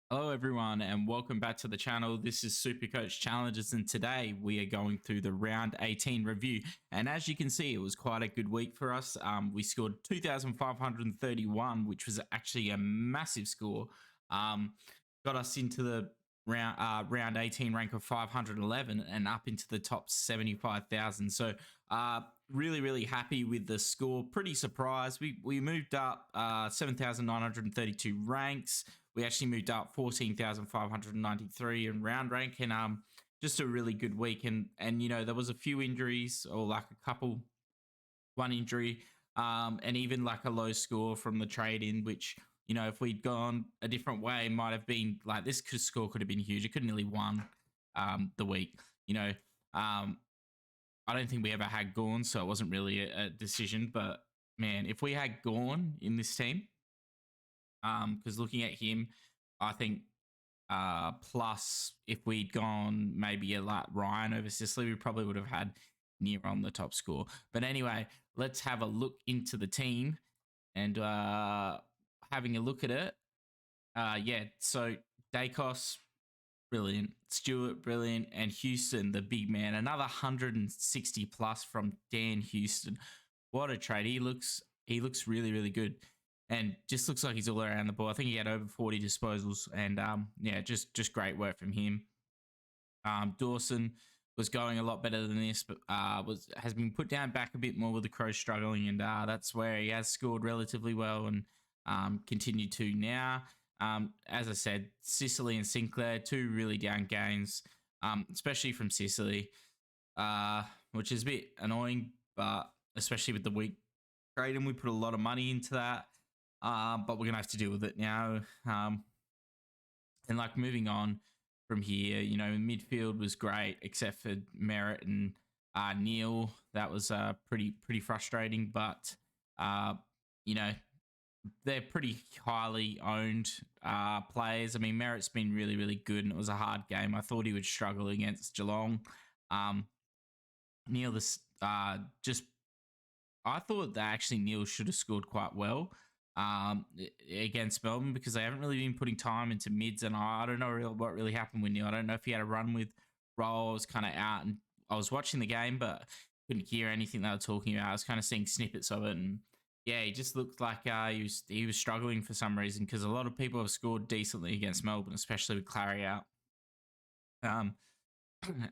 Hello, everyone, and welcome back to the channel. This is Supercoach Challenges, and today we are going through the round 18 review. And as you can see, it was quite a good week for us. We scored 2,531, which was actually a massive score. Got us into the round 18 rank of 511 and up into the top 75,000. So, really happy with the score. Pretty surprised. We moved up 7,932 ranks. We actually moved up 14,593 in round rank, and just a really good week. And there was a few injuries, or like a couple, one injury, and even like a low score from the trade in, which if we'd gone a different way, might have been like score could have been huge. It could have nearly won the week. Um, I don't think we ever had Gorn, so it wasn't really a decision. But man, if we had Gorn in this team, because looking at him, I think plus if we'd gone maybe a like Ryan over Sicily, we probably would have had near on the top score. But anyway, let's have a look into the team and having a look at it. Yeah, so Dacos, brilliant. Stewart, brilliant. And Houston, the big man, another 160 plus from Dan Houston. What a trade. He looks really good. And just looks like he's all around the ball. I think he had over 40 disposals, and yeah, just great work from him. Dawson was going a lot better than this, but has been put down back a bit more with the Crows struggling, and that's where he has scored relatively well and continued to now. As I said, Sicily and Sinclair, two really down games, especially from Sicily, which is a bit annoying, but especially with the weak trade, and we put a lot of money into that. But we're gonna have to deal with it now. And like moving on from here, midfield was great except for Merritt and Neil. That was pretty frustrating, but you know they're pretty highly owned players. I mean, Merritt's been really good, and it was a hard game. I thought he would struggle against Geelong. Neil, this just I thought that actually Neil should have scored quite well against Melbourne, because they haven't really been putting time into mids, and I don't know what really happened with Neil. I don't know if he had a run with Roll. I was kind of out, and I was watching the game, but couldn't hear anything they were talking about. I was kind of seeing snippets of it, and yeah, he just looked like he was struggling for some reason, because a lot of people have scored decently against Melbourne, especially with Clary out. Um,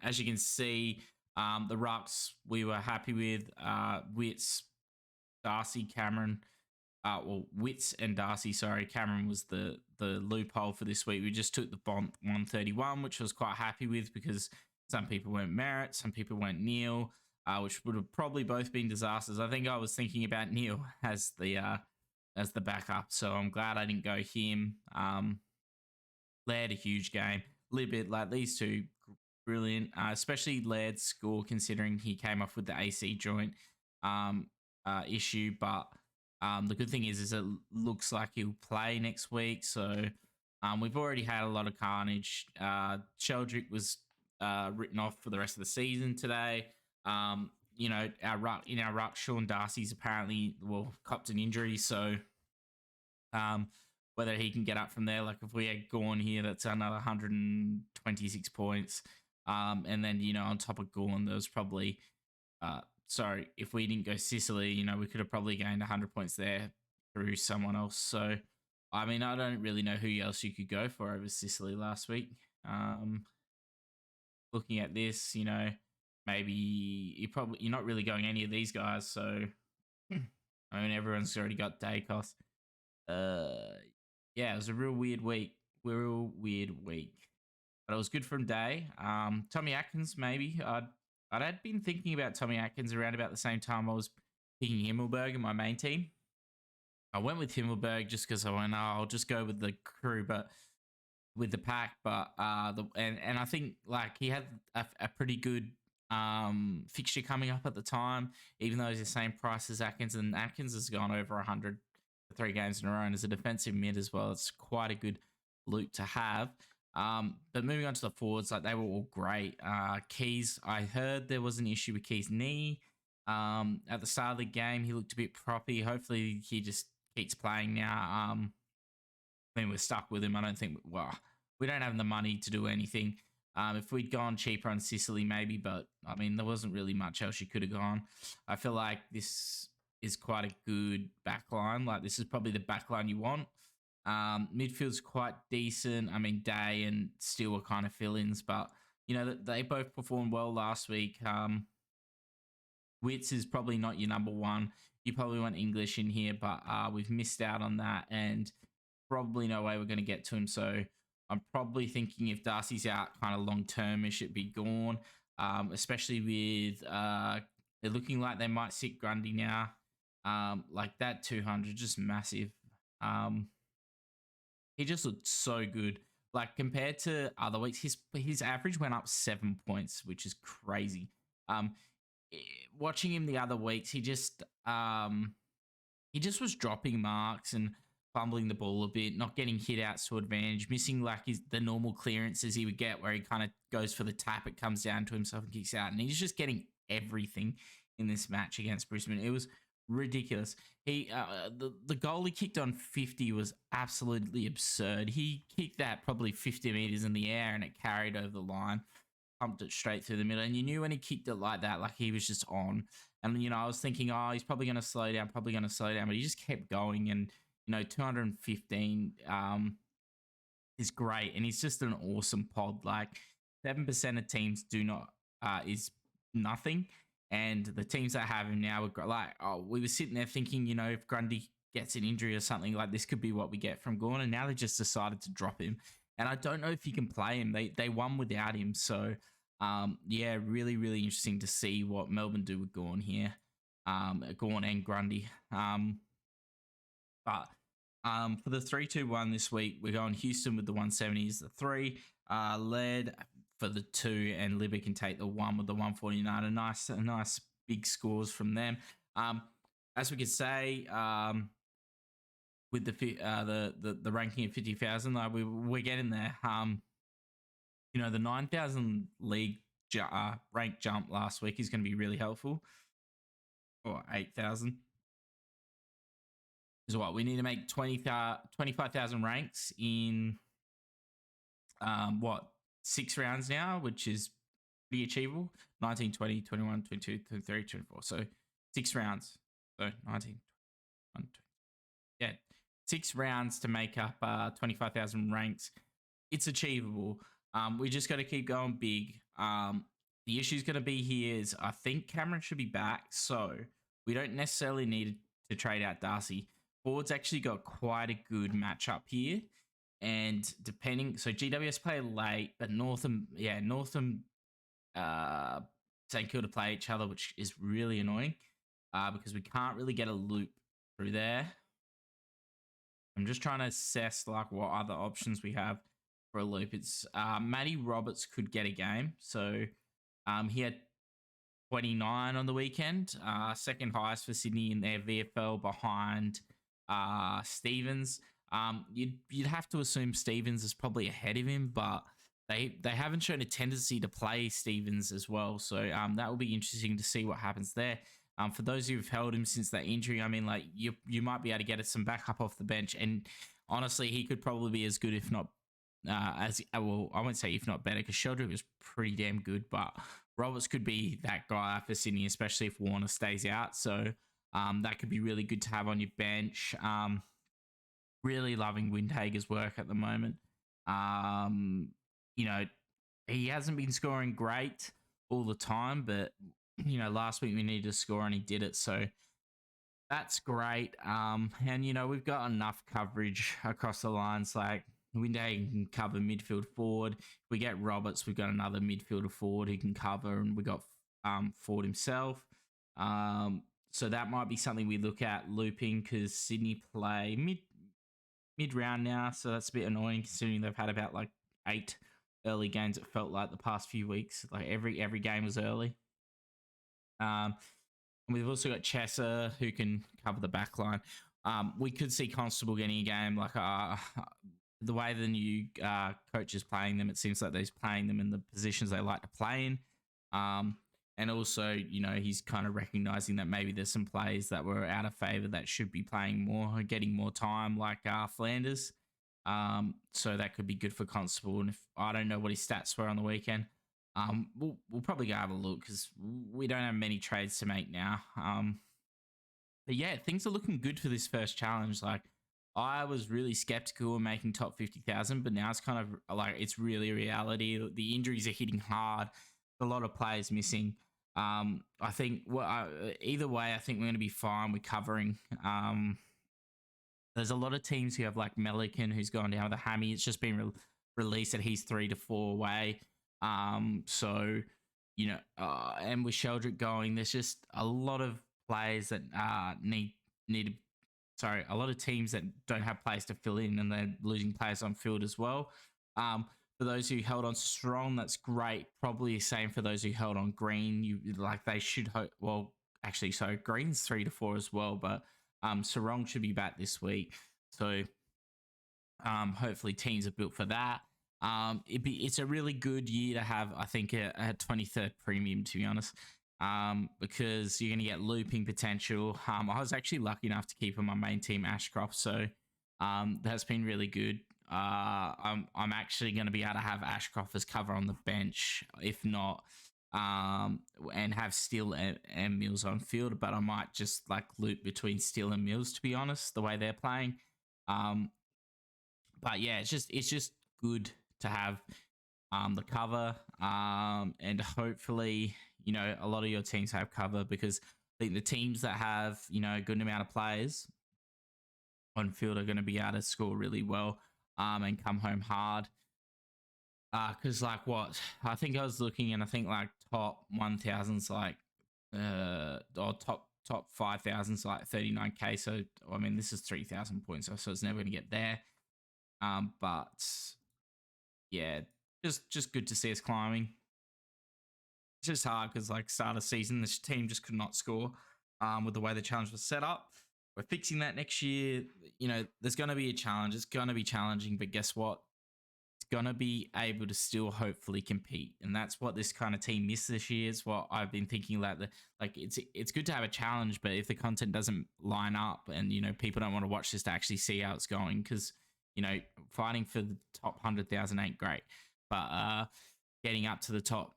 as you can see, the rucks we were happy with. Wits, Darcy, Cameron. Wits and Darcy. Sorry, Cameron was the loophole for this week. We just took the bond 131, which I was quite happy with, because some people went Merritt, some people went Neil, which would have probably both been disasters. I think I was thinking about Neil as the backup, so I'm glad I didn't go him. Laird, a huge game. Libba, like these two, brilliant. Especially Laird's score, considering he came off with the AC joint issue. But the good thing is it looks like he'll play next week. So we've already had a lot of carnage. Sheldrick was written off for the rest of the season today. Our ruck, Sean Darcy's apparently copped an injury, so whether he can get up from there, like if we had Gorn here, that's another 126 points. And then, on top of Gorn, there was probably, sorry, if we didn't go Sicily, we could have probably gained 100 points there through someone else. So, I mean, I don't really know who else you could go for over Sicily last week. Looking at this, maybe you're not really going any of these guys. So, I mean, everyone's already got Dacos. Yeah, it was a real weird week. But it was good from Day. Tommy Atkins, maybe. I'd had been thinking about Tommy Atkins around about the same time I was picking Himmelberg in my main team. I went with Himmelberg just because I went, I'll just go with the crew, but with the pack. But and I think like he had a pretty good fixture coming up at the time, even though he's the same price as Atkins, and Atkins has gone over 100 for 3 games in a row, and as a defensive mid as well, it's quite a good loot to have. But moving on to the forwards, like they were all great. Keys, I heard there was an issue with Keys' knee. At the start of the game, he looked a bit proppy. Hopefully, he just keeps playing now. I mean, we're stuck with him. I don't think, well, we don't have the money to do anything. If we'd gone cheaper on Sicily, maybe, but I mean, there wasn't really much else you could have gone. I feel like this is quite a good back line. Like, this is probably the back line you want. Midfield's quite decent. I mean, Day and Steele were kind of fill ins, but, they both performed well last week. Wits is probably not your number one. You probably want English in here, but we've missed out on that, and probably no way we're going to get to him. So I'm probably thinking if Darcy's out kind of long term, it should be gone, especially with it looking like they might sit Grundy now. Like that 200, just massive. He just looked so good. Like compared to other weeks, his average went up 7 points, which is crazy. Watching him the other weeks, he just was dropping marks and fumbling the ball a bit, not getting hit outs to advantage, missing like the normal clearances he would get where he kind of goes for the tap, it comes down to himself and kicks out. And he's just getting everything in this match against Brisbane. It was ridiculous. He the goal he kicked on 50 was absolutely absurd. He kicked that probably 50 meters in the air and it carried over the line, pumped it straight through the middle. And you knew when he kicked it like that, like he was just on. And, I was thinking, oh, he's probably going to slow down, but he just kept going. And, 215 is great. And he's just an awesome pod. Like 7% of teams do not, is nothing. And the teams that have him now are like, oh, we were sitting there thinking, if Grundy gets an injury or something, like this could be what we get from Gawn. And now they just decided to drop him. And I don't know if you can play him. They won without him. So, yeah, really, really interesting to see what Melbourne do with Gawn here. Gawn and Grundy. But for the 3-2-1 this week, we're going Houston with the 170s, the 3. Laird for the 2, and Libba can take the 1 with the 149. A nice big scores from them. As we could say, with the ranking of 50,000, like we're getting there. The 9,000 league rank jump last week is going to be really helpful. Or 8,000 is what we need to make 25,000 ranks in 6 rounds now, which is pretty achievable. 19, 20, 21, 22, 23, 24. So 6 rounds. So 19, 21, 20. Yeah, 6 rounds to make up 25,000 ranks. It's achievable. We just got to keep going big. The issue is going to be here is I think Cameron should be back, so we don't necessarily need to trade out Darcy. Ford's actually got quite a good matchup here, and so GWS play late, but Northam, St Kilda play each other, which is really annoying because we can't really get a loop through there. I'm just trying to assess like what other options we have for a loop. It's Matty Roberts could get a game. So he had 29 on the weekend, second highest for Sydney in their VFL behind Stevens. You'd have to assume Stevens is probably ahead of him, but they haven't shown a tendency to play Stevens as well. So that will be interesting to see what happens there. For those who've held him since that injury, I mean, like you might be able to get some backup off the bench, and honestly, he could probably be as good, if not I won't say if not better, because Sheldrick was pretty damn good, but Roberts could be that guy for Sydney, especially if Warner stays out. So that could be really good to have on your bench. Really loving Windhager's work at the moment. He hasn't been scoring great all the time, but last week we needed to score and he did it. So that's great. And we've got enough coverage across the lines. Like Windhager can cover midfield forward. If we get Roberts, we've got another midfielder forward who can cover, and we got Ford himself. So that might be something we look at looping, because Sydney play mid round now, so that's a bit annoying considering they've had about like 8 early games. It felt like the past few weeks, like every game was early. And we've also got Chesser who can cover the back line. We could see Constable getting a game. Like the way the new coach is playing them, it seems like they're playing them in the positions they like to play in. And also, he's kind of recognizing that maybe there's some players that were out of favour that should be playing more, getting more time, like Flanders. So that could be good for Constable. And if I don't know what his stats were on the weekend, we'll probably go have a look because we don't have many trades to make now. But yeah, things are looking good for this first challenge. Like I was really skeptical of making top 50,000, but now it's kind of like it's really a reality. The injuries are hitting hard. A lot of players missing. I think either way, I think we're going to be fine with covering. There's a lot of teams who have like Melican who's gone down with a hammy. It's just been released that he's 3 to 4 away. So and with Sheldrick going, there's just a lot of players that need. Sorry, a lot of teams that don't have players to fill in, and they're losing players on field as well. For those who held on strong, that's great. Probably the same for those who held on green. They should hope. Well, actually, so green's 3 to 4 as well, but Sarong should be back this week. So hopefully teams are built for that. It's a really good year to have, I think, a 23rd premium, to be honest, because you're going to get looping potential. I was actually lucky enough to keep on my main team Ashcroft, so that's been really good. I'm actually going to be able to have Ashcroft as cover on the bench, if not, and have Steele and Mills on field. But I might just like loop between Steele and Mills, to be honest, the way they're playing. But yeah, it's just good to have the cover, and hopefully a lot of your teams have cover, because I think the teams that have a good amount of players on field are going to be able to score really well and come home hard. Because I think I was looking, and I think like top 1,000's like or top 5,000's like 39k. So I mean, this is 3,000 points, so it's never going to get there. But yeah, just good to see us climbing. It's just hard because like start of season, this team just could not score with the way the challenge was set up. We're fixing that next year. There's going to be a challenge. It's going to be challenging, but guess what? It's going to be able to still hopefully compete. And that's what this kind of team missed this year. Is what I've been thinking it's good to have a challenge, but if the content doesn't line up and, people don't want to watch this to actually see how it's going, because, fighting for the top 100,000 ain't great, but getting up to the top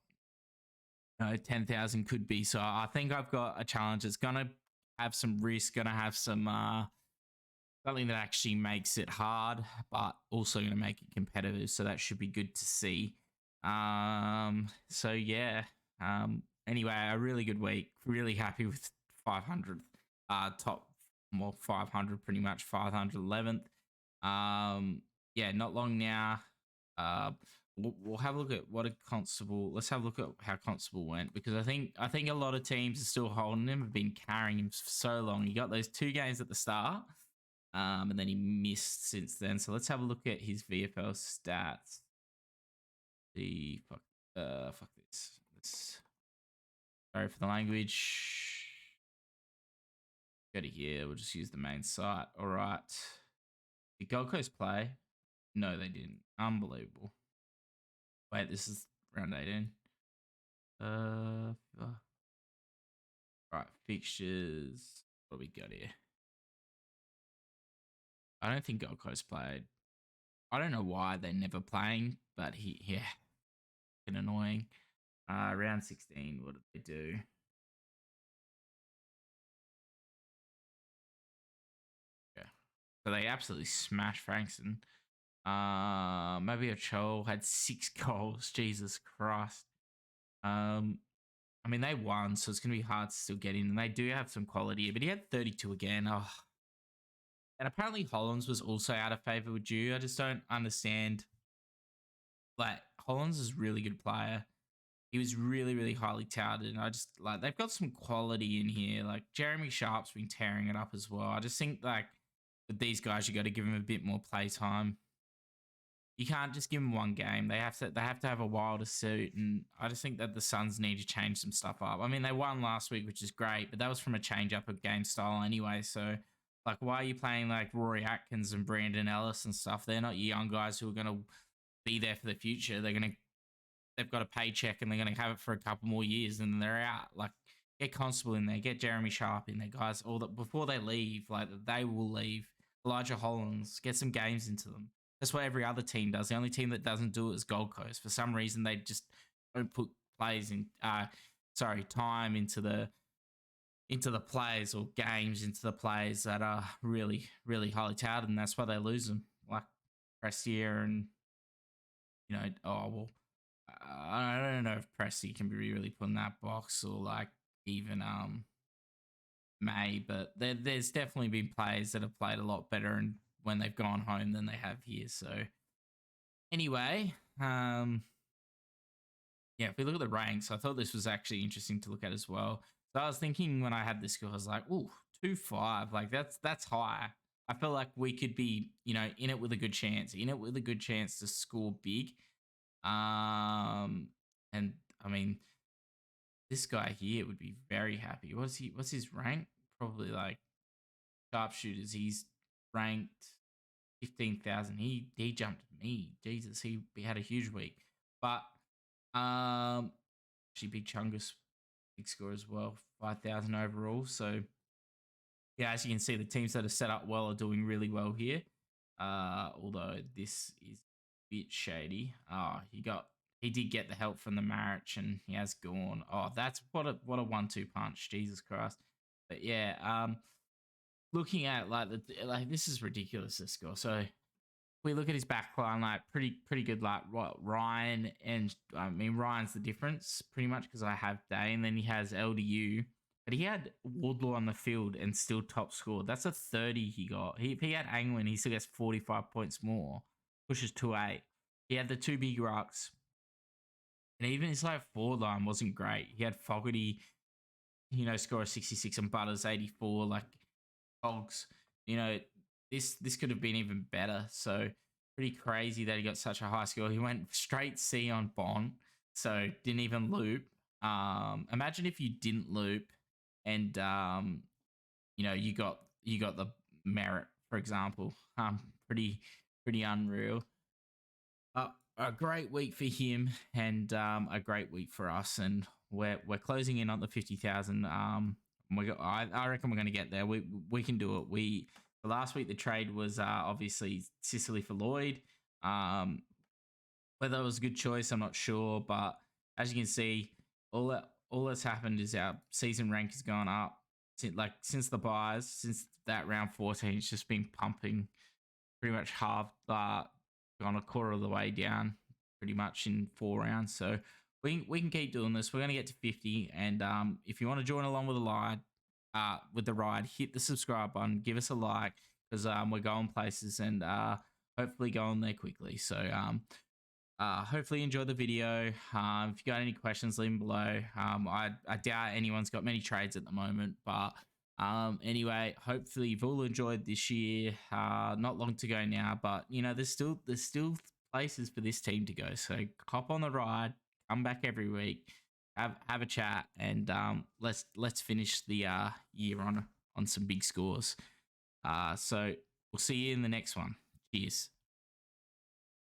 10,000 could be. So I think I've got a challenge that's going to have some risk, going to have some something that actually makes it hard, but also going to make it competitive. So that should be good to see. So yeah. Anyway, a really good week. Really happy with 500. Top 500, pretty much 511th. Yeah, not long now. We'll have a look at what a Constable. Let's have a look at how Constable went, because I think a lot of teams are still holding him, have been carrying him for so long. He got those 2 games at the start, and then he missed since then. So let's have a look at his VFL stats. Fuck this. Sorry for the language. Go to here. We'll just use the main site. All right. Did Gold Coast play? No, they didn't. Unbelievable. Wait, this is round 18. Right, fixtures. What do we got here? I don't think Gold Coast played. I don't know why they're never playing, but annoying. Round 16, what did they do? Yeah. So they absolutely smashed Frankston. Maybe Ochoa had 6 goals. Jesus Christ. I mean, they won, so it's going to be hard to still get in. And they do have some quality, but he had 32 again. Oh. And apparently Hollins was also out of favour with Jew. I just don't understand. Like, Hollins is a really good player. He was really, really highly touted. And I just, they've got some quality in here. Like, Jeremy Sharp's been tearing it up as well. I just think, with these guys, you got to give them a bit more play time. You can't just give them one game. They have to have a while to suit, and I just think that the Suns need to change some stuff up. I mean, they won last week, which is great, but that was from a change up of game style anyway. So, why are you playing like Rory Atkins and Brandon Ellis and stuff? They're not young guys who are going to be there for the future. They've got a paycheck and they're going to have it for a couple more years, and then they're out. Get Constable in there, get Jeremy Sharp in there, guys. Before they leave, they will leave. Elijah Hollins, get some games into them. That's what every other team does. The only team that doesn't do it is Gold Coast. For some reason, they just don't put plays in. Time into the players, or games into the players that are really, really highly touted, and that's why they lose them. Like Pressier and, I don't know if Pressy can be really put in that box, or like even May, but there's definitely been players that have played a lot better and when they've gone home than they have here. So anyway, yeah, if we look at the ranks, I thought this was actually interesting to look at as well. So I was thinking when I had this score, I was like, ooh, 2-5, like that's high. I feel like we could be, in it with a good chance, to score big. And I mean, this guy here would be very happy. What's his rank? Probably like sharpshooters. He's ranked 15,000. He jumped me. Jesus, he had a huge week. But actually Big Chungus, big score as well, 5,000 overall. So yeah, as you can see, the teams that are set up well are doing really well here. Although this is a bit shady. He did get the help from the Marich, and he has gone. Oh, that's what a 1-2 punch. Jesus Christ. But yeah, looking at this is ridiculous, this score. So we look at his back line, like pretty good. Like what Ryan, and I mean Ryan's the difference pretty much because I have Day, and then he has LDU, but he had Wardlaw on the field and still top scored. That's a 30 he got. If he had Angwin, he still gets 45 points more, pushes 2-8. He had the two big rucks, and even his like forward line wasn't great. He had Fogarty, score a 66 and Butters 84. Like Hogs, this could have been even better. So pretty crazy that he got such a high score. He went straight C on Bond, so didn't even loop. Imagine if you didn't loop, and you got the merit, for example. Pretty unreal. A great week for him, and a great week for us, and we're closing in on the 50,000. I reckon we're going to get there. We can do it. Last week the trade was obviously Sicily for Lloyd. Whether it was a good choice, I'm not sure, but as you can see, all that's happened is our season rank has gone up. Since the buys, since that round 14, it's just been pumping, pretty much halved, gone a quarter of the way down, pretty much in 4 rounds. So we can keep doing this. We're going to get to 50, and if you want to join along with the ride, hit the subscribe button, give us a like, because we're going places, and hopefully going there quickly. So hopefully you enjoyed the video. If you got any questions, leave them below. I doubt anyone's got many trades at the moment, but anyway, hopefully you've all enjoyed this year. Not long to go now, but there's still places for this team to go. So hop on the ride, come back every week, have a chat, and let's finish the year on some big scores. So we'll see you in the next one. Cheers.